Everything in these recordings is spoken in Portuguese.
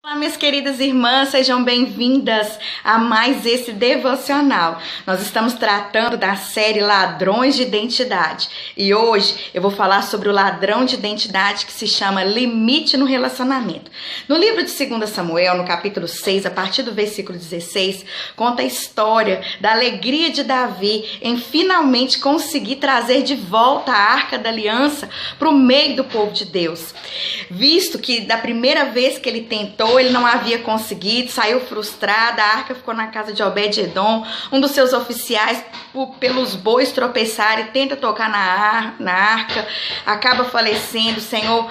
Olá, minhas queridas irmãs, sejam bem-vindas a mais esse devocional. Nós estamos tratando da série Ladrões de Identidade e hoje eu vou falar sobre o ladrão de identidade que se chama limite no relacionamento. No livro de 2 Samuel, no capítulo 6, a partir do versículo 16, conta a história da alegria de Davi em finalmente conseguir trazer de volta a Arca da Aliança para o meio do povo de Deus. Visto que da primeira vez que ele tentou, ele não havia conseguido, saiu frustrado, a arca ficou na casa de Obed-Edom, um dos seus oficiais, pelos bois tropeçarem, tenta tocar na arca, acaba falecendo, o Senhor,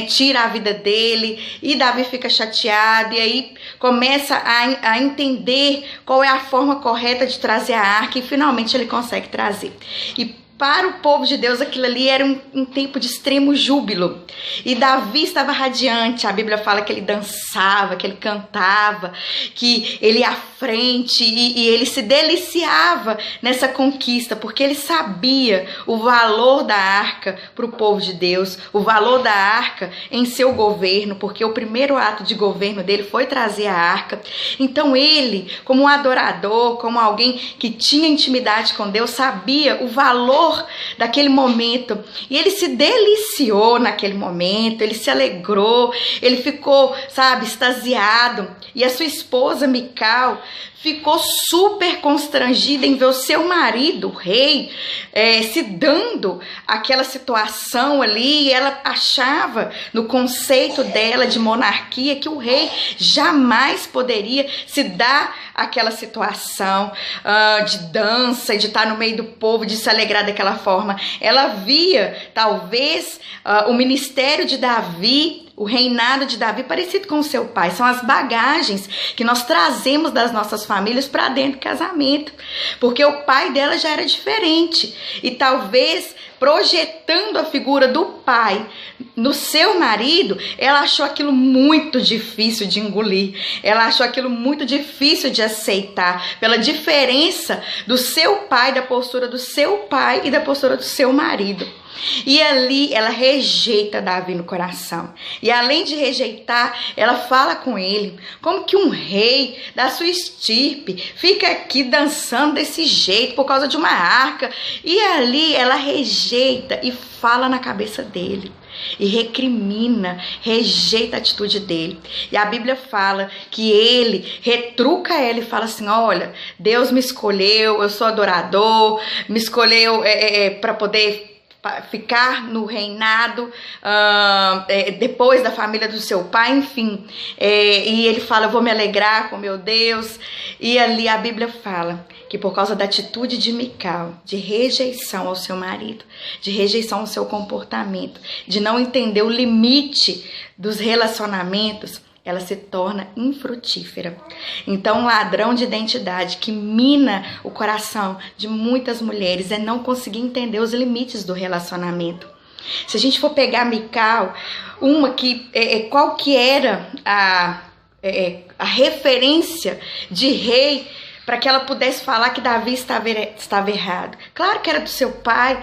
tira a vida dele, e Davi fica chateado, e aí começa a entender qual é a forma correta de trazer a arca, e finalmente ele consegue trazer. E para o povo de Deus, aquilo ali era um tempo de extremo júbilo. E Davi estava radiante. A Bíblia fala que ele dançava, que ele cantava, que ele ia à frente e ele se deliciava nessa conquista, porque ele sabia o valor da arca para o povo de Deus, o valor da arca em seu governo, porque o primeiro ato de governo dele foi trazer a arca. Então ele, como um adorador, como alguém que tinha intimidade com Deus, sabia o valor daquele momento, e ele se deliciou naquele momento, ele se alegrou, ele ficou, extasiado, e a sua esposa Mical ficou super constrangida em ver o seu marido, o rei, se dando aquela situação ali, e ela achava, no conceito dela de monarquia, que o rei jamais poderia se dar aquela situação de dança, de estar no meio do povo, de se alegrar daquela forma. Ela via, talvez, o ministério de Davi, o reinado de Davi parecido com o seu pai. São as bagagens que nós trazemos das nossas famílias para dentro do casamento, porque o pai dela já era diferente, e talvez projetando a figura do pai no seu marido, ela achou aquilo muito difícil de engolir, ela achou aquilo muito difícil de aceitar, pela diferença do seu pai, da postura do seu pai e da postura do seu marido. E ali ela rejeita Davi no coração. E além de rejeitar, ela fala com ele: como que um rei da sua estirpe fica aqui dançando desse jeito por causa de uma arca? E ali ela rejeita e fala na cabeça dele. E recrimina, rejeita a atitude dele. E a Bíblia fala que ele retruca ela e fala assim: olha, Deus me escolheu, eu sou adorador, me escolheu para poder ficar no reinado depois da família do seu pai, enfim. E ele fala: eu vou me alegrar com meu Deus. E ali a Bíblia fala que por causa da atitude de Mical, de rejeição ao seu marido, de rejeição ao seu comportamento, de não entender o limite dos relacionamentos, ela se torna infrutífera. Então, um ladrão de identidade que mina o coração de muitas mulheres é não conseguir entender os limites do relacionamento. Se a gente for pegar Mical, qual que era a referência de rei para que ela pudesse falar que Davi estava errado? Claro que era do seu pai.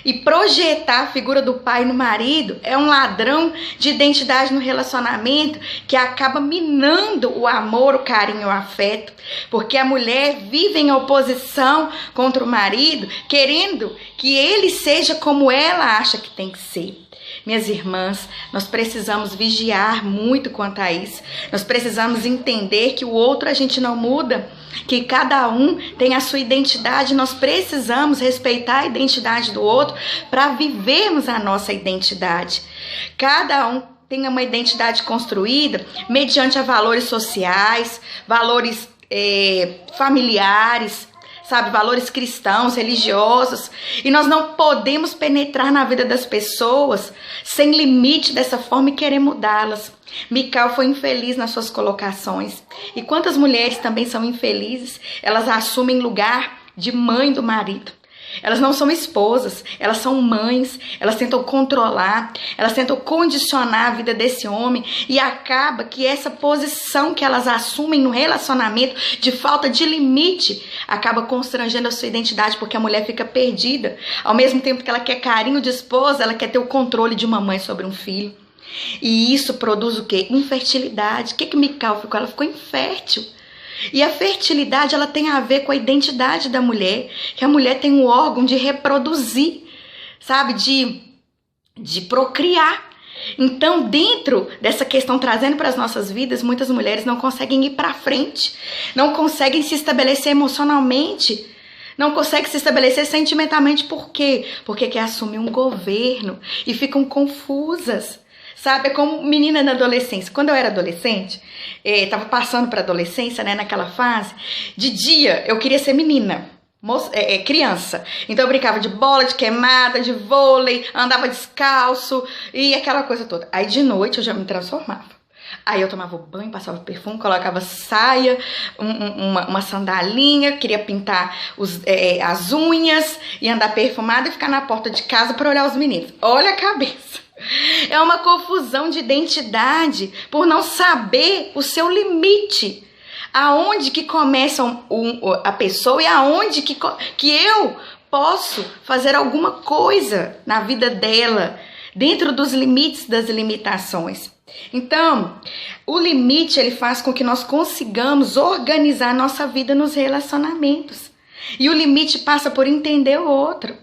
E projetar a figura do pai no marido é um ladrão de identidade no relacionamento que acaba minando o amor, o carinho, o afeto. Porque a mulher vive em oposição contra o marido, querendo que ele seja como ela acha que tem que ser. Minhas irmãs, nós precisamos vigiar muito quanto a isso. Nós precisamos entender que o outro a gente não muda, que cada um tem a sua identidade. Nós precisamos respeitar a identidade do outro para vivermos a nossa identidade. Cada um tem uma identidade construída mediante a valores sociais, valores familiares, valores cristãos, religiosos, e nós não podemos penetrar na vida das pessoas sem limite dessa forma e querer mudá-las. Mical foi infeliz nas suas colocações, e quantas mulheres também são infelizes? Elas assumem lugar de mãe do marido. Elas não são esposas, elas são mães, elas tentam controlar, elas tentam condicionar a vida desse homem, e acaba que essa posição que elas assumem no relacionamento de falta de limite acaba constrangendo a sua identidade, porque a mulher fica perdida. Ao mesmo tempo que ela quer carinho de esposa, ela quer ter o controle de uma mãe sobre um filho. E isso produz o quê? Infertilidade. O que Mical ficou? Ela ficou infértil. E a fertilidade, ela tem a ver com a identidade da mulher, que a mulher tem o órgão de reproduzir, sabe? De procriar. Então, dentro dessa questão, trazendo para as nossas vidas, muitas mulheres não conseguem ir para frente, não conseguem se estabelecer emocionalmente, não conseguem se estabelecer sentimentalmente. Por quê? Porque quer assumir um governo e ficam confusas. Sabe, é como menina na adolescência. Quando eu era adolescente, tava passando para adolescência, né, naquela fase, de dia eu queria ser menina, criança. Então eu brincava de bola, de queimada, de vôlei, andava descalço e aquela coisa toda. Aí de noite eu já me transformava. Aí eu tomava banho, passava perfume, colocava saia, uma sandalinha, queria pintar as unhas e andar perfumada e ficar na porta de casa para olhar os meninos. Olha a cabeça. É uma confusão de identidade por não saber o seu limite. Aonde que começa a pessoa e aonde que eu posso fazer alguma coisa na vida dela, dentro dos limites das limitações. Então, o limite ele faz com que nós consigamos organizar nossa vida nos relacionamentos. E o limite passa por entender o outro.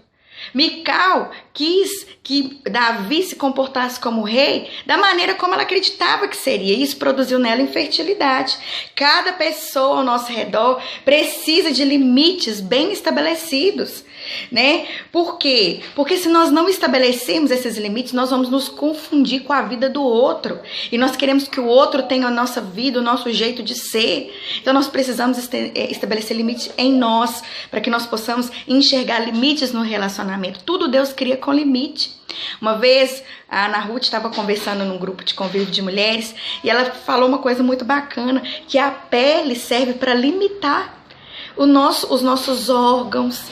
Mical quis que Davi se comportasse como rei da maneira como ela acreditava que seria. E isso produziu nela infertilidade. Cada pessoa ao nosso redor precisa de limites bem estabelecidos, né? Por quê? Porque se nós não estabelecermos esses limites, nós vamos nos confundir com a vida do outro. E nós queremos que o outro tenha a nossa vida, o nosso jeito de ser. Então nós precisamos estabelecer limites em nós, para que nós possamos enxergar limites no relacionamento. Tudo Deus cria com limite. Uma vez a Ana Ruth estava conversando num grupo de convívio de mulheres e ela falou uma coisa muito bacana, que a pele serve para limitar os nossos órgãos,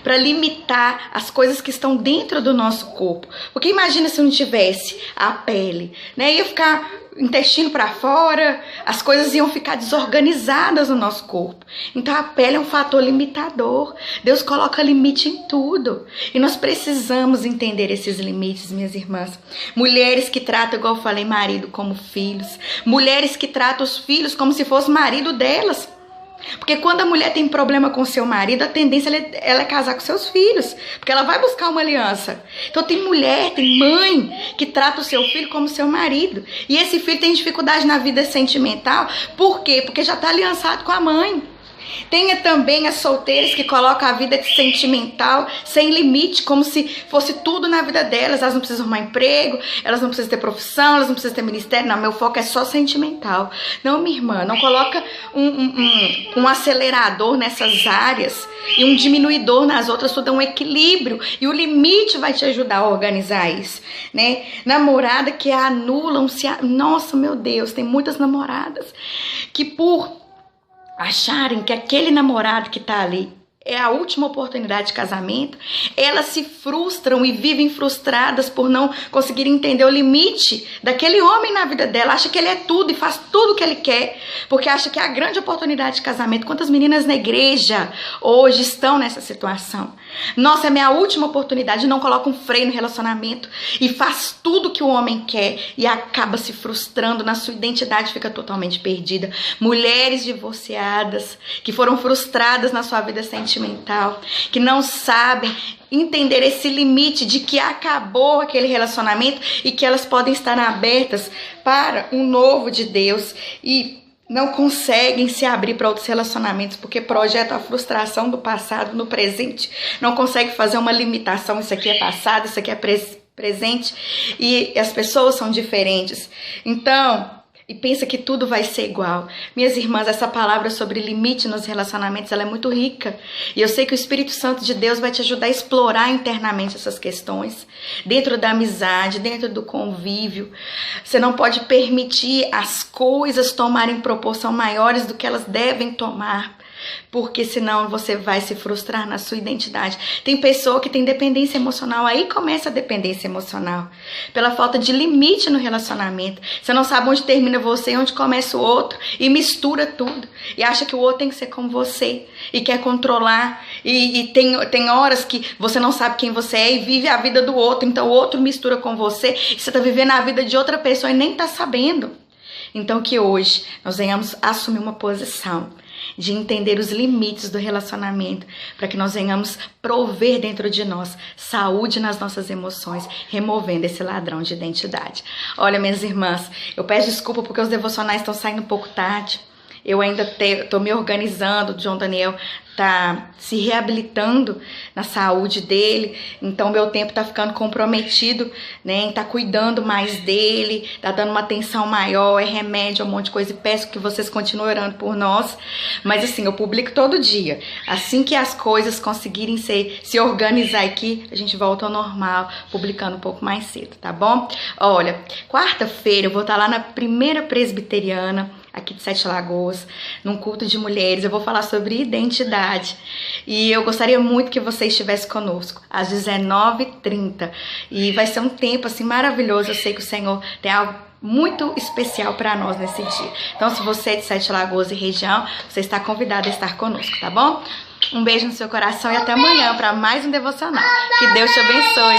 para limitar as coisas que estão dentro do nosso corpo. Porque imagina se não tivesse a pele, né? Ia ficar intestino para fora, as coisas iam ficar desorganizadas no nosso corpo. Então a pele é um fator limitador. Deus coloca limite em tudo. E nós precisamos entender esses limites, minhas irmãs. Mulheres que tratam, igual eu falei, marido como filhos. Mulheres que tratam os filhos como se fosse marido delas. Porque quando a mulher tem problema com seu marido, a tendência ela é casar com seus filhos, porque ela vai buscar uma aliança. Então tem mulher, tem mãe que trata o seu filho como seu marido. E esse filho tem dificuldade na vida sentimental. Por quê? Porque já está aliançado com a mãe. Tenha também as solteiras que colocam a vida sentimental sem limite, como se fosse tudo na vida delas. Elas não precisam arrumar emprego, elas não precisam ter profissão, elas não precisam ter ministério. Não, meu foco é só sentimental. Não, minha irmã, não coloca um acelerador nessas áreas e um diminuidor nas outras. Tudo é um equilíbrio e o limite vai te ajudar a organizar isso, né? Namorada que anulam, nossa, meu Deus, tem muitas namoradas que por acharem que aquele namorado que tá ali é a última oportunidade de casamento, elas se frustram e vivem frustradas por não conseguir entender o limite daquele homem na vida dela. Acha que ele é tudo e faz tudo o que ele quer, porque acha que é a grande oportunidade de casamento. Quantas meninas na igreja hoje estão nessa situação? Nossa, é minha última oportunidade. Não coloca um freio no relacionamento e faz tudo que o homem quer e acaba se frustrando na sua identidade, fica totalmente perdida. Mulheres divorciadas que foram frustradas na sua vida sentimental, que não sabem entender esse limite de que acabou aquele relacionamento e que elas podem estar abertas para um novo de Deus e não conseguem se abrir para outros relacionamentos porque projetam a frustração do passado no presente, não conseguem fazer uma limitação, isso aqui é passado, isso aqui é presente e as pessoas são diferentes. Então, e pensa que tudo vai ser igual. Minhas irmãs, essa palavra sobre limite nos relacionamentos, ela é muito rica. E eu sei que o Espírito Santo de Deus vai te ajudar a explorar internamente essas questões. Dentro da amizade, dentro do convívio. Você não pode permitir as coisas tomarem proporção maiores do que elas devem tomar. porque senão você vai se frustrar na sua identidade. Tem pessoa que tem dependência emocional, aí começa a dependência emocional, pela falta de limite no relacionamento. Você não sabe onde termina você e onde começa o outro, e mistura tudo, e acha que o outro tem que ser como você, e quer controlar, e tem horas que você não sabe quem você é e vive a vida do outro, então o outro mistura com você, e você tá vivendo a vida de outra pessoa e nem tá sabendo. Então que hoje nós venhamos assumir uma posição de entender os limites do relacionamento, para que nós venhamos prover dentro de nós saúde nas nossas emoções, removendo esse ladrão de identidade. Olha, minhas irmãs, eu peço desculpa porque os devocionais estão saindo um pouco tarde. Eu ainda estou me organizando, o João Daniel está se reabilitando na saúde dele, então meu tempo está ficando comprometido, né, em estar cuidando mais dele, tá dando uma atenção maior, é remédio, um monte de coisa, e peço que vocês continuem orando por nós, mas assim, eu publico todo dia, assim que as coisas conseguirem se organizar aqui, a gente volta ao normal, publicando um pouco mais cedo, tá bom? Olha, quarta-feira eu vou estar lá na Primeira Presbiteriana, aqui de Sete Lagoas, num culto de mulheres. Eu vou falar sobre identidade. E eu gostaria muito que você estivesse conosco, às 19h30. E vai ser um tempo, assim, maravilhoso. Eu sei que o Senhor tem algo muito especial para nós nesse dia. Então, se você é de Sete Lagoas e região, você está convidado a estar conosco, tá bom? Um beijo no seu coração e até amanhã para mais um devocional. Que Deus te abençoe.